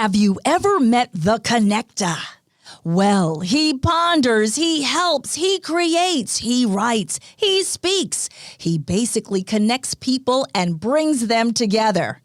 Have you ever met the connector? Well, he ponders, he helps, he creates, he writes, he speaks. He basically connects people and brings them together.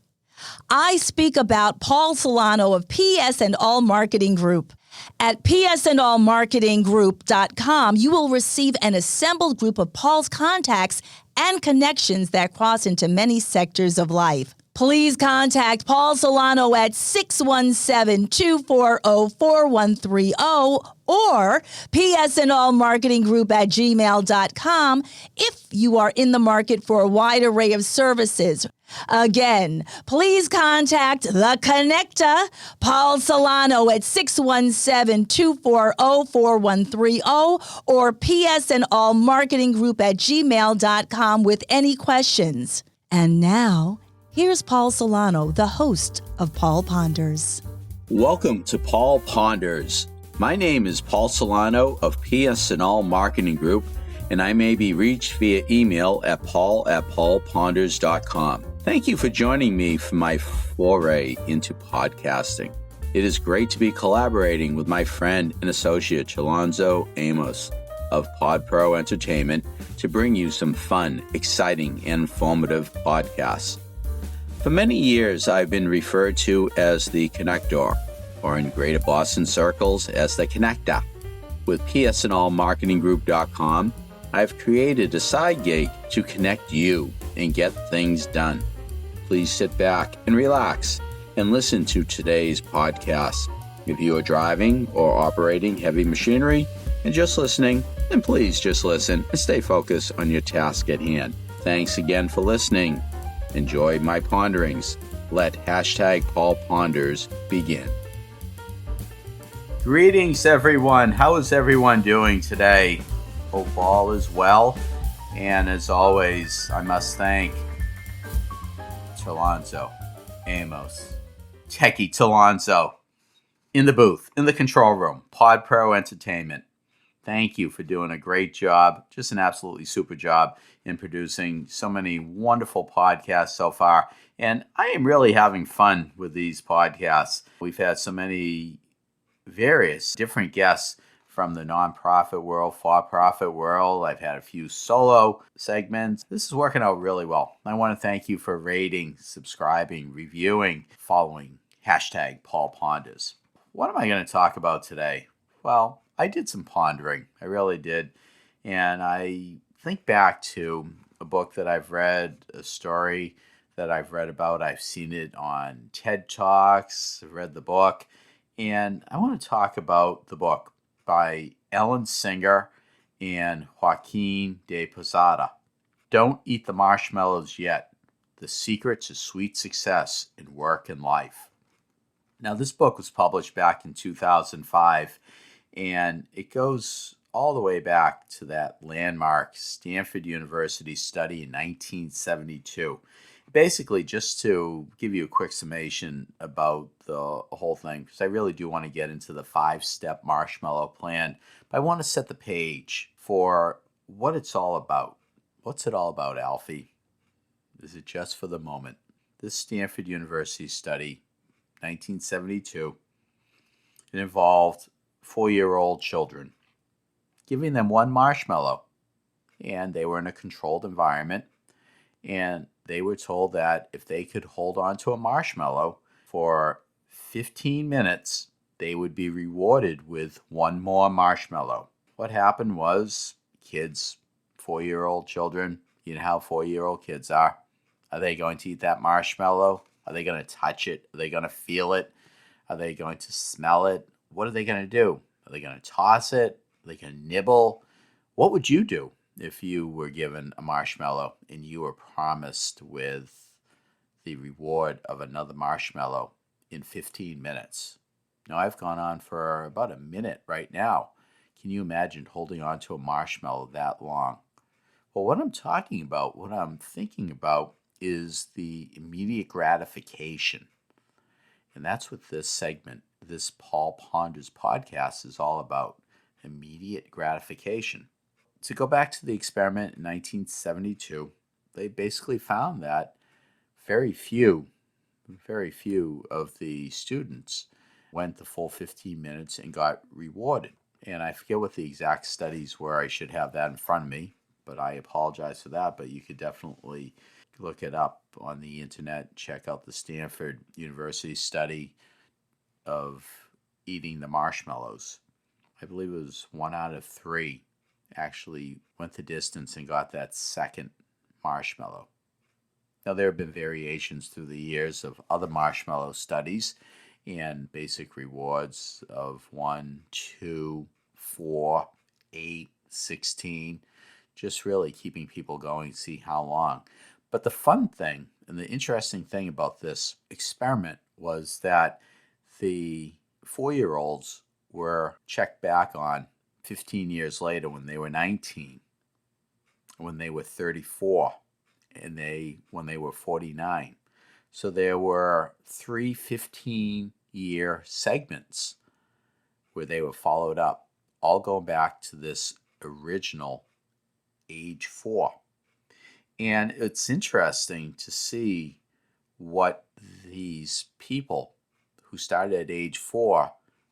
I speak about Paul Solano of PS and All Marketing Group. At psandallmarketinggroup.com, you will receive an assembled group of Paul's contacts and connections that cross into many sectors of life. Please contact Paul Solano at 617-240-4130 or psandallmarketinggroup@gmail.com if you are in the market for a wide array of services. Again, please contact The Connector, Paul Solano at 617-240-4130 or psandallmarketinggroup@gmail.com with any questions. And now, here's Paul Solano, the host of Paul Ponders. Welcome to Paul Ponders. My name is Paul Solano of PS and All Marketing Group, and I may be reached via email at paul@paulponders.com. Thank you for joining me for my foray into podcasting. It is great to be collaborating with my friend and associate Chalonzo Amos of PodPro Entertainment to bring you some fun, exciting, and informative podcasts. For many years, I've been referred to as the connector, or in greater Boston circles as the connector. With psandallmarketinggroup.com, I've created a side gig to connect you and get things done. Please sit back and relax and listen to today's podcast. If you are driving or operating heavy machinery and just listening, then please just listen and stay focused on your task at hand. Thanks again for listening. Enjoy my ponderings. Let #PaulPonders begin. Greetings, everyone. How is everyone doing today? Hope all is well. And as always, I must thank Chalonzo Amos, Techie Chalonzo, in the booth, in the control room, PodPro Entertainment. Thank you for doing a great job, just an absolutely super job in producing so many wonderful podcasts so far. And I am really having fun with these podcasts. We've had so many various different guests from the nonprofit world, for-profit world. I've had a few solo segments. This is working out really well. I want to thank you for rating, subscribing, reviewing, following #PaulPonders. What am I going to talk about today? Well, I did some pondering. I really did. And I think back to a book that I've read, a story that I've read about. I've seen it on TED Talks. I've read the book. And I want to talk about the book by Ellen Singer and Joaquin de Posada. Don't Eat the Marshmallows Yet. The Secret to Sweet Success in Work and Life. Now, this book was published back in 2005, and it goes all the way back to that landmark Stanford University study in 1972. Basically, just to give you a quick summation about the whole thing, because I really do want to get into the 5-step marshmallow plan, but I want to set the page for what it's all about. What's it all about, Alfie? Is it just for the moment? This Stanford University study, 1972, it involved 4-year-old children, giving them one marshmallow, and they were in a controlled environment, and they were told that if they could hold on to a marshmallow for 15 minutes, they would be rewarded with one more marshmallow. What happened was kids, 4-year-old children, you know how 4-year-old kids are. Are they going to eat that marshmallow? Are they going to touch it? Are they going to feel it? Are they going to smell it? What are they going to do? Are they going to toss it? Are they going to nibble? What would you do if you were given a marshmallow and you were promised with the reward of another marshmallow in 15 minutes? Now, I've gone on for about a minute right now. Can you imagine holding on to a marshmallow that long? Well, what I'm talking about, what I'm thinking about is the immediate gratification. And that's what this segment, this Paul Ponders podcast is all about, immediate gratification. To go back to the experiment in 1972, they basically found that very few very few of the students went the full 15 minutes and got rewarded. And I forget what the exact studies were. I should have that in front of me, but I apologize for that. But you could definitely look it up on the internet. Check out the Stanford University study of eating the marshmallows. I believe it was 1 out of 3 actually went the distance and got that second marshmallow. Now, there have been variations through the years of other marshmallow studies and basic rewards of 1, 2, 4, 8, 16, just really keeping people going to see how long. But the fun thing and the interesting thing about this experiment was that the 4-year-olds were checked back on 15 years later when they were 19, when they were 34, and when they were 49. So there were 3 15-year segments where they were followed up, all going back to this original age 4. And it's interesting to see what these people who started at age 4,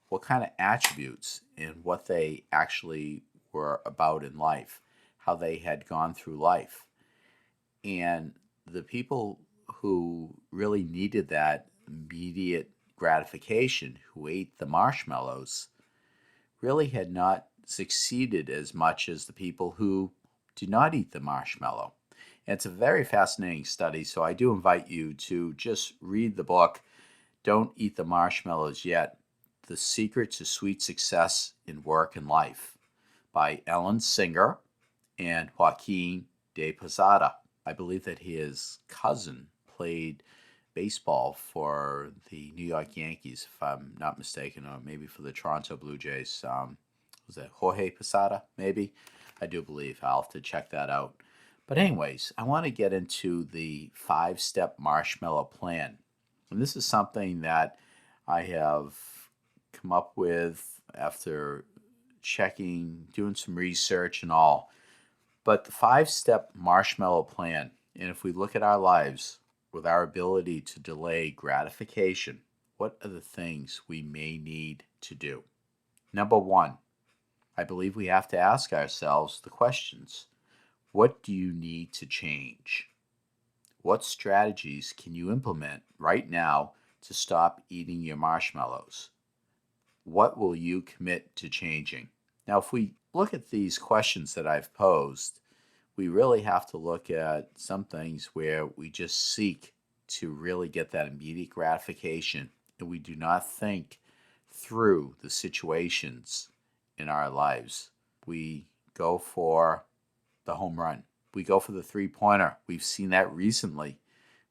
what kind of attributes and what they actually were about in life, how they had gone through life. And the people who really needed that immediate gratification, who ate the marshmallows, really had not succeeded as much as the people who did not eat the marshmallow. And it's a very fascinating study, so I do invite you to just read the book, Don't Eat the Marshmallows Yet, The Secret to Sweet Success in Work and Life by Ellen Singer and Joaquin de Posada. I believe that his cousin played baseball for the New York Yankees, if I'm not mistaken, or maybe for the Toronto Blue Jays. Was that Jorge Posada, maybe? I do believe. I'll have to check that out. But anyways, I want to get into the 5-step marshmallow plan. And this is something that I have come up with after checking, doing some research and all. But the 5-step marshmallow plan, and if we look at our lives with our ability to delay gratification, what are the things we may need to do? Number 1, I believe we have to ask ourselves the questions. What do you need to change? What strategies can you implement right now to stop eating your marshmallows? What will you commit to changing? Now, if we look at these questions that I've posed, we really have to look at some things where we just seek to really get that immediate gratification and we do not think through the situations in our lives. We go for the home run. We go for the 3-pointer. We've seen that recently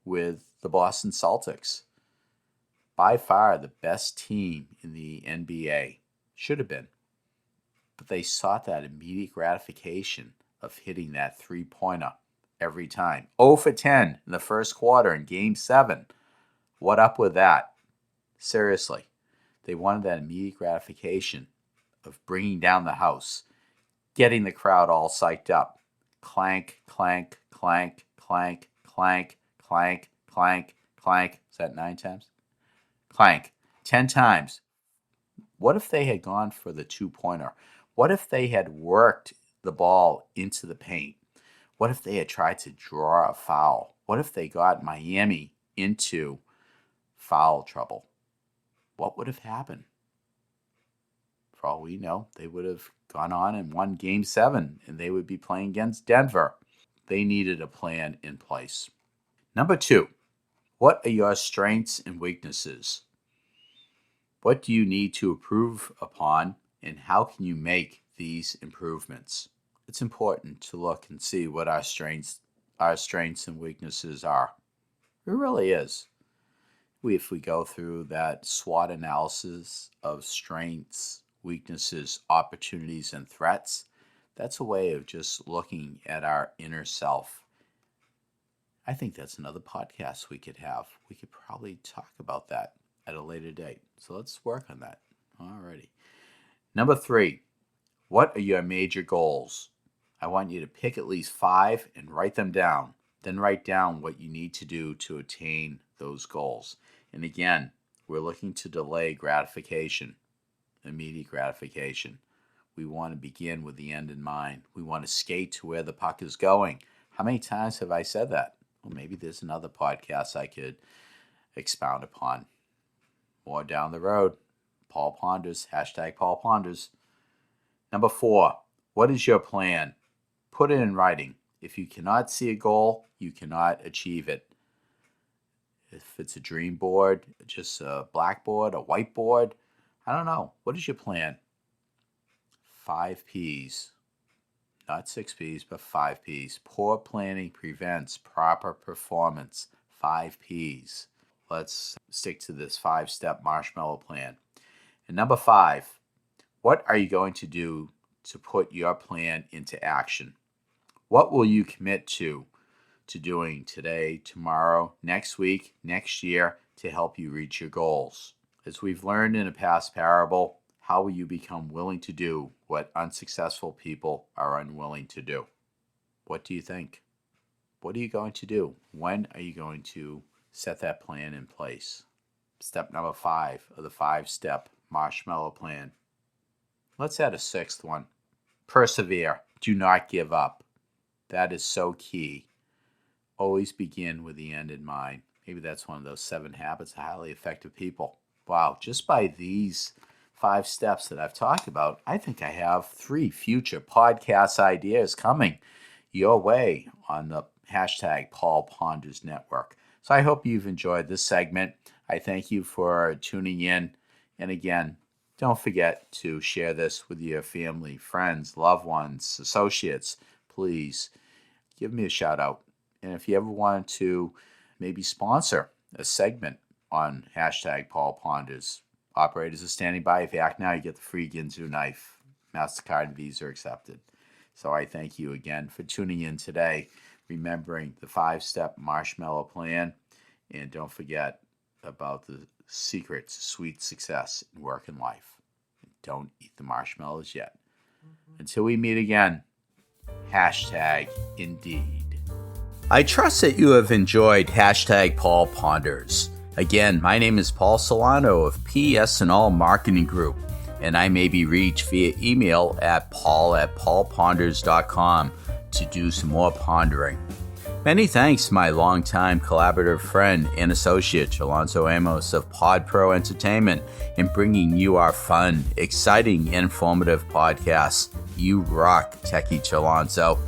with the Boston Celtics. By far the best team in the NBA. Should have been. But they sought that immediate gratification of hitting that 3-pointer every time. 0 for 10 in the first quarter in Game 7. What up with that? Seriously. They wanted that immediate gratification of bringing down the house, getting the crowd all psyched up. Clank, clank, clank, clank, clank, clank, clank, clank. Is that 9 times? Clank. 10 times. What if they had gone for the 2-pointer? What if they had worked the ball into the paint? What if they had tried to draw a foul? What if they got Miami into foul trouble? What would have happened? For all we know, they would have gone on and won Game 7, and they would be playing against Denver. They needed a plan in place. Number 2, what are your strengths and weaknesses? What do you need to improve upon, and how can you make these improvements? It's important to look and see what our strengths and weaknesses are. It really is. If we go through that SWOT analysis of strengths, weaknesses, opportunities, and threats, that's a way of just looking at our inner self. I think that's another podcast we could have. We could probably talk about that at a later date. So let's work on that. Alrighty. Number 3, what are your major goals? I want you to pick at least 5 and write them down. Then write down what you need to do to attain those goals. And again, we're looking to delay gratification, immediate gratification. We want to begin with the end in mind. We want to skate to where the puck is going. How many times have I said that? Well, maybe there's another podcast I could expound upon. More down the road. Paul Ponders, hashtag Paul Ponders. Number 4, what is your plan? Put it in writing. If you cannot see a goal, you cannot achieve it. If it's a dream board, just a blackboard, a whiteboard, I don't know. What is your plan? 5 P's. Not 6 P's, but 5 P's. Poor planning prevents proper performance. 5 P's. Let's stick to this 5-step marshmallow plan. And number 5, what are you going to do to put your plan into action? What will you commit to doing today, tomorrow, next week, next year to help you reach your goals? As we've learned in a past parable, how will you become willing to do what unsuccessful people are unwilling to do? What do you think? What are you going to do? When are you going to set that plan in place? Step number 5 of the 5-step marshmallow plan. Let's add a 6th one. Persevere. Do not give up. That is so key. Always begin with the end in mind. Maybe that's one of those 7 habits of highly effective people. Wow, just by these 5 steps that I've talked about, I think I have 3 future podcast ideas coming your way on the hashtag Paul Ponders Network. So I hope you've enjoyed this segment. I thank you for tuning in. And again, don't forget to share this with your family, friends, loved ones, associates. Please give me a shout out. And if you ever want to maybe sponsor a segment on hashtag Paul Ponders, operators are standing by. If you act now, you get the free Ginzu knife. MasterCard and Visa are accepted. So I thank you again for tuning in today, remembering the 5-step marshmallow plan. And don't forget about the secrets to sweet success in work and life. Don't eat the marshmallows yet. Until we meet again, hashtag indeed. I trust that you have enjoyed hashtag Paul Ponders. Again, my name is Paul Solano of PS&All Marketing Group, and I may be reached via email at paul@paulponders.com to do some more pondering. Many thanks to my longtime collaborative friend and associate, Chalonzo Amos of Pod Pro Entertainment, in bringing you our fun, exciting, informative podcasts. You rock, Techie Chalonzo.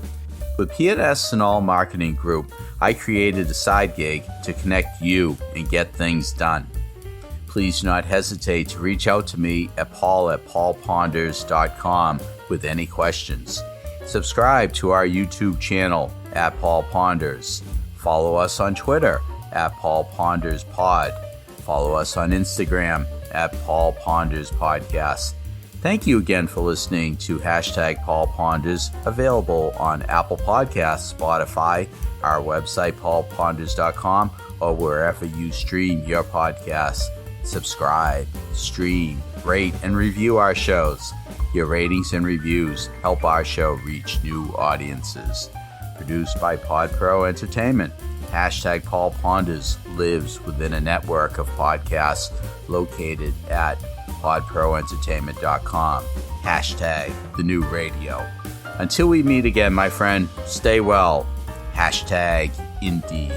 With PS&All Marketing Group, I created a side gig to connect you and get things done. Please do not hesitate to reach out to me at paul@paulponders.com with any questions. Subscribe to our YouTube channel at Paul Ponders. Follow us on Twitter at Paul Ponders Pod. Follow us on Instagram at Paul Ponders Podcast. Thank you again for listening to hashtag Paul Ponders, available on Apple Podcasts, Spotify, our website, paulponders.com, or wherever you stream your podcasts. Subscribe, stream, rate, and review our shows. Your ratings and reviews help our show reach new audiences. Produced by Pod Pro Entertainment, hashtag Paul Ponders lives within a network of podcasts located at podproentertainment.com. Hashtag the new radio. Until we meet again, my friend, stay well. Hashtag indeed.